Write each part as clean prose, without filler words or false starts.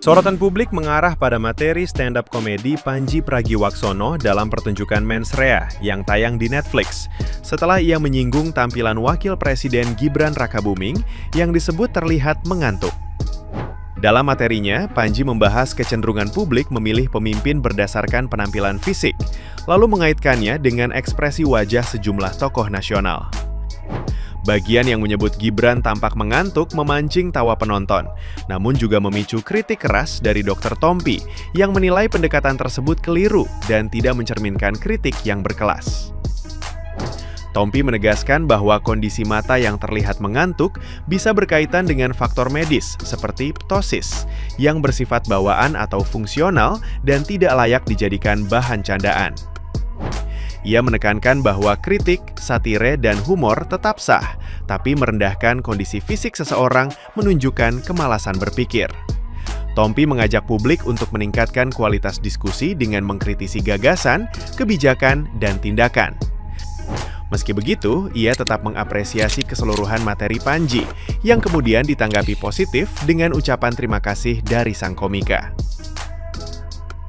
Sorotan publik mengarah pada materi stand-up komedi Pandji Pragiwaksono dalam pertunjukan Mens Rea yang tayang di Netflix setelah ia menyinggung tampilan Wakil Presiden Gibran Rakabuming yang disebut terlihat mengantuk. Dalam materinya, Pandji membahas kecenderungan publik memilih pemimpin berdasarkan penampilan fisik, lalu mengaitkannya dengan ekspresi wajah sejumlah tokoh nasional. Bagian yang menyebut Gibran tampak mengantuk memancing tawa penonton, namun juga memicu kritik keras dari Dr. Tompi yang menilai pendekatan tersebut keliru dan tidak mencerminkan kritik yang berkelas. Tompi menegaskan bahwa kondisi mata yang terlihat mengantuk bisa berkaitan dengan faktor medis seperti ptosis yang bersifat bawaan atau fungsional dan tidak layak dijadikan bahan candaan. Ia menekankan bahwa kritik, satire, dan humor tetap sah, tapi merendahkan kondisi fisik seseorang menunjukkan kemalasan berpikir. Tompi mengajak publik untuk meningkatkan kualitas diskusi dengan mengkritisi gagasan, kebijakan, dan tindakan. Meski begitu, ia tetap mengapresiasi keseluruhan materi Pandji, yang kemudian ditanggapi positif dengan ucapan terima kasih dari sang komika.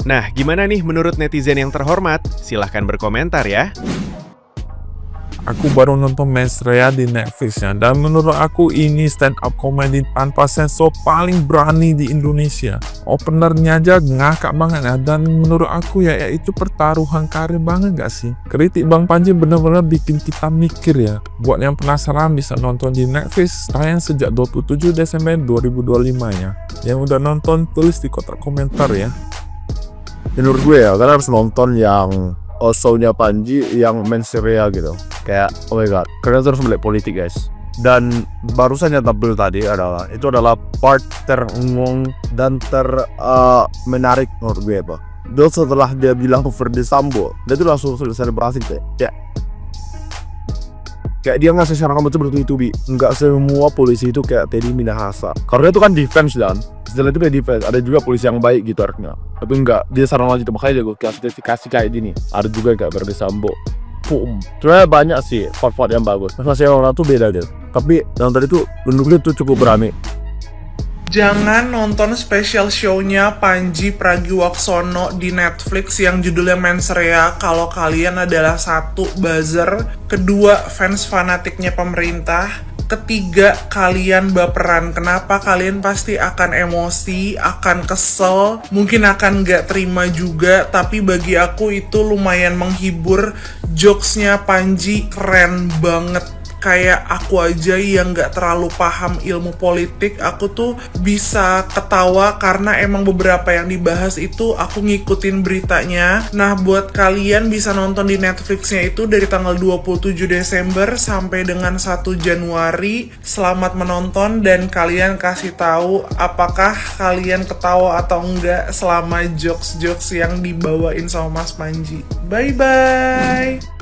Nah, gimana nih menurut netizen yang terhormat? Silahkan berkomentar ya. Aku baru nonton Mens Rea di Netflix ya, dan menurut aku ini stand up comedy tanpa sensor paling berani di Indonesia. Openernya aja ngakak banget ya, dan menurut aku ya itu pertaruhan karir banget gak sih? Kritik Bang Pandji bener-bener bikin kita mikir ya. Buat yang penasaran bisa nonton di Netflix, tayang sejak 27 Desember 2025 ya. Yang udah nonton tulis di kotak komentar ya. Menurut gue ya, kalian harus nonton yang show-nya Pandji yang Mens Rea gitu. Kayak, oh my god, kalian harus melihat politik guys. Dan barusan yang tampil tadi itu adalah part terengong dan menarik menurut gue apa. Dan setelah dia bilang Verdi Sambo, dia tuh langsung selebrasi kayak dia ngasih serangan betul bertubi-tubi. Nggak semua polisi itu kayak Teddy Minahasa. Karena itu kan defense dan setelah itu dia defense. Ada juga polisi yang baik gitu artinya. Tapi enggak, dia serang lanjut. Makanya dia gue klasifikasi kayak gini. Ada juga kayak Verdi Sambo. Sebenarnya banyak sih part-part yang bagus. Masih orang tuh beda deh. Tapi yang tadi tuh menurut gue tuh cukup berani. Jangan nonton special show-nya Pandji Pragiwaksono di Netflix yang judulnya Mens Rea kalau kalian adalah satu, buzzer, kedua, fans fanatiknya pemerintah, ketiga, kalian baperan. Kenapa? Kalian pasti akan emosi, akan kesel, mungkin akan gak terima juga, tapi bagi aku itu lumayan menghibur. Jokesnya Pandji keren banget. Kayak aku aja yang gak terlalu paham ilmu politik, aku tuh bisa ketawa karena emang beberapa yang dibahas itu aku ngikutin beritanya. Nah, buat kalian bisa nonton di Netflixnya itu dari tanggal 27 Desember sampai dengan 1 Januari. Selamat menonton dan kalian kasih tahu apakah kalian ketawa atau enggak selama jokes-jokes yang dibawain sama Mas Pandji. Bye-bye!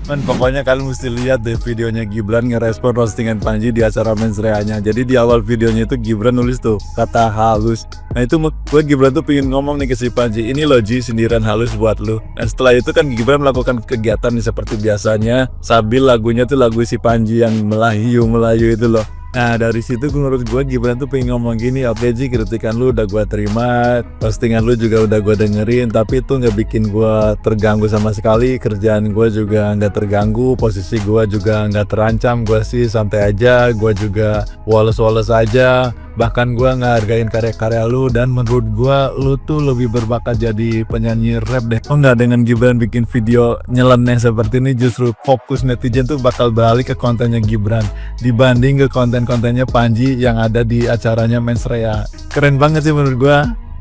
Pokoknya kalian mesti lihat deh videonya Gibran ngerespon roastingan Pandji di acara Mens Rea-nya. Jadi di awal videonya itu Gibran nulis tuh kata halus. Nah itu gue Gibran tuh pengen ngomong nih ke si Pandji, ini loh Ji, sindiran halus buat lu. Nah setelah itu kan Gibran melakukan kegiatan seperti biasanya sambil lagunya tuh lagu si Pandji yang Melayu itu loh. Nah dari situ menurut gue Gibran tuh pengen ngomong gini, oke Ji, kritikan lu udah gue terima, postingan lu juga udah gue dengerin, tapi itu nggak bikin gue terganggu sama sekali, kerjaan gue juga nggak terganggu, posisi gue juga nggak terancam, gue sih santai aja, gue juga woles-woles aja, bahkan gue ngehargain karya-karya lu, dan menurut gue lu tuh lebih berbakat jadi penyanyi rap deh. Oh nggak, dengan Gibran bikin video nyeleneh seperti ini justru fokus netizen tuh bakal balik ke kontennya Gibran dibanding ke kontennya Pandji yang ada di acaranya Mens Rea. Keren banget sih menurut gue,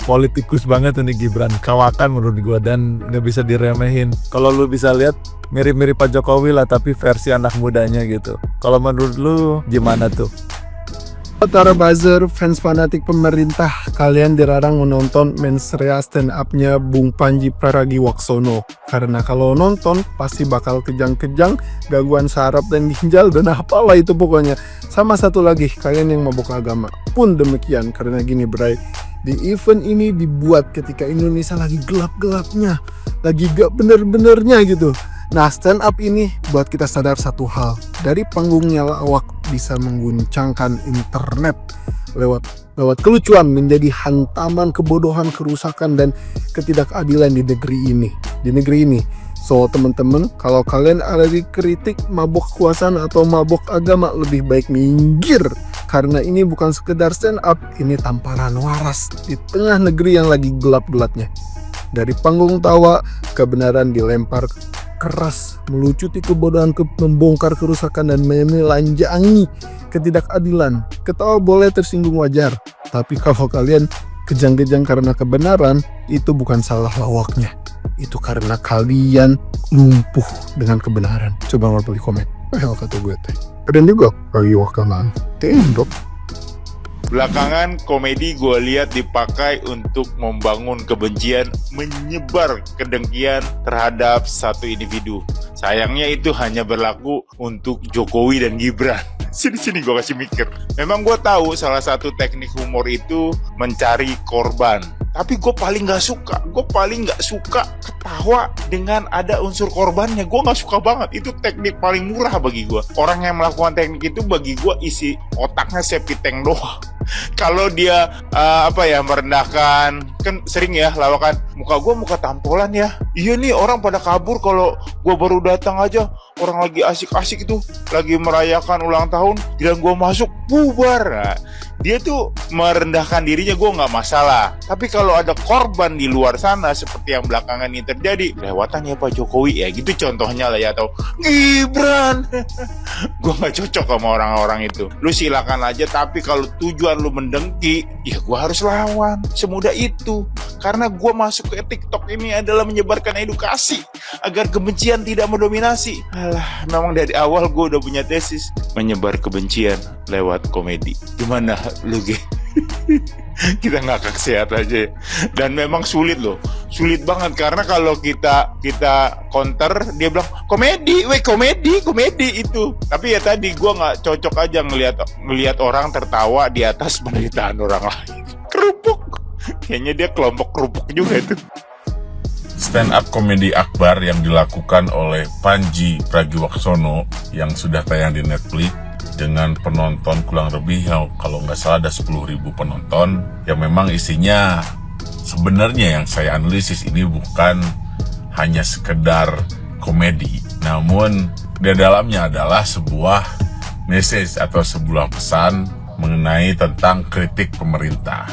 politikus banget ini Gibran, kawakan menurut gue dan nggak bisa diremehin. Kalau lu bisa lihat mirip-mirip Pak Jokowi lah tapi versi anak mudanya gitu. Kalau menurut lu gimana tuh? Para buzzer, fans fanatik pemerintah, kalian dilarang menonton Mens Rea stand up-nya Bung Pandji Pragiwaksono. Karena kalau nonton, pasti bakal kejang-kejang, gangguan saraf dan ginjal, dan apalah itu pokoknya. Sama satu lagi, kalian yang mabuk agama pun demikian. Karena gini bray, di event ini dibuat ketika Indonesia lagi gelap-gelapnya, lagi gak bener-benernya gitu. Nah, stand up ini buat kita sadar satu hal. Dari panggungnya lawak bisa mengguncangkan internet. lewat kelucuan menjadi hantaman kebodohan, kerusakan, dan ketidakadilan di negeri ini. So teman-teman, kalau kalian ada di kritik mabok kekuasaan atau mabok agama, lebih baik minggir, karena ini bukan sekedar stand up, ini tamparan waras di tengah negeri yang lagi gelap-gelapnya. Dari panggung tawa, kebenaran dilempar keras, melucuti kebodohan, membongkar kerusakan, dan menelanjangi ketidakadilan. Ketawa boleh, tersinggung wajar, tapi kalau kalian kejang-kejang karena kebenaran, itu bukan salah lawaknya, itu karena kalian lumpuh dengan kebenaran. Coba nggak beli komen. Kata gue teh. Keren juga bagi wakalan. Tendok. Belakangan komedi gue lihat dipakai untuk membangun kebencian, menyebar kedengkian terhadap satu individu. Sayangnya itu hanya berlaku untuk Jokowi dan Gibran. Sini gue kasih mikir. Memang gue tahu salah satu teknik humor itu mencari korban. Tapi gue paling gak suka ketawa dengan ada unsur korbannya. Gue gak suka banget. Itu teknik paling murah bagi gue. Orang yang melakukan teknik itu bagi gue isi otaknya septic tank doang. Kalau dia merendahkan, kan sering ya lawakan, muka gue muka tampolan ya. Iya nih, orang pada kabur kalau gue baru datang aja. Orang lagi asik-asik itu, lagi merayakan ulang tahun, dan gue masuk, bubar. Nah, dia tuh merendahkan dirinya, gue nggak masalah. Tapi kalau ada korban di luar sana seperti yang belakangan ini terjadi, lewatan ya Pak Jokowi ya, gitu contohnya lah ya, atau Gibran. Gue nggak cocok sama orang-orang itu. Lu silakan aja, tapi kalau tujuan lu mendengki, ya gue harus lawan. Semudah itu. Karena gue masuk ke TikTok ini adalah menyebarkan edukasi agar kebencian tidak mendominasi. Alah, memang dari awal gue udah punya tesis menyebar kebencian lewat komedi. Gimana lu, Ge? Kita ngakak sehat aja ya. Dan memang sulit loh, sulit banget, karena kalau kita counter, dia bilang komedi itu. Tapi ya tadi gue nggak cocok aja ngelihat orang tertawa di atas penderitaan orang lain. Kerupuk, kayaknya dia kelompok kerupuk juga itu. Stand up komedi akbar yang dilakukan oleh Pandji Pragiwaksono yang sudah tayang di Netflix dengan penonton kurang lebih kalau nggak salah ada 10.000 penonton, yang memang isinya sebenarnya yang saya analisis ini bukan hanya sekedar komedi, namun di dalamnya adalah sebuah message atau sebuah pesan mengenai tentang kritik pemerintah,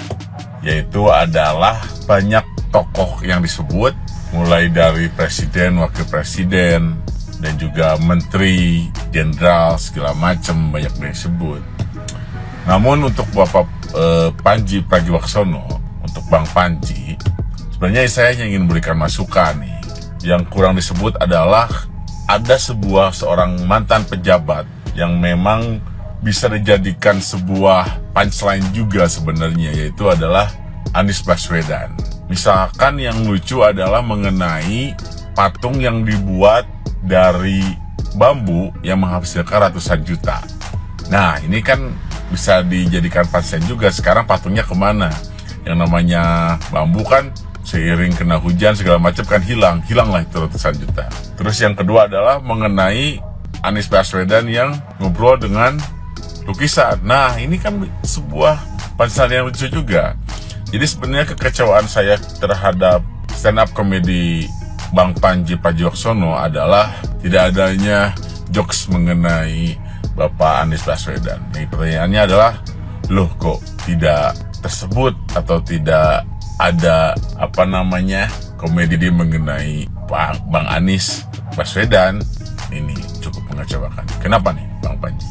yaitu adalah banyak tokoh yang disebut, mulai dari presiden, wakil presiden, dan juga menteri, jenderal, segala macam banyak disebut. Namun untuk Bapak Pandji Pragiwaksono, untuk Bang Pandji, sebenarnya saya ingin memberikan masukan nih. Yang kurang disebut adalah ada seorang mantan pejabat yang memang bisa dijadikan sebuah punchline juga sebenarnya, yaitu adalah Anies Baswedan. Misalkan yang lucu adalah mengenai patung yang dibuat dari bambu yang menghasilkan ratusan juta. Nah, ini kan bisa dijadikan punchline juga. Sekarang patungnya kemana? Yang namanya bambu kan seiring kena hujan segala macam kan hilanglah itu ratusan juta. Terus yang kedua adalah mengenai Anies Baswedan yang ngobrol dengan lukisan. Nah, ini kan sebuah punchline yang lucu juga. Jadi sebenarnya kekecewaan saya terhadap stand up komedi Bang Pandji Pragiwaksono adalah tidak adanya jokes mengenai Bapak Anies Baswedan. Yang pertanyaannya adalah, loh kok tidak tersebut atau tidak ada komedi dia mengenai Bang Anies Baswedan? Ini cukup mengecewakan. Kenapa nih Bang Pandji?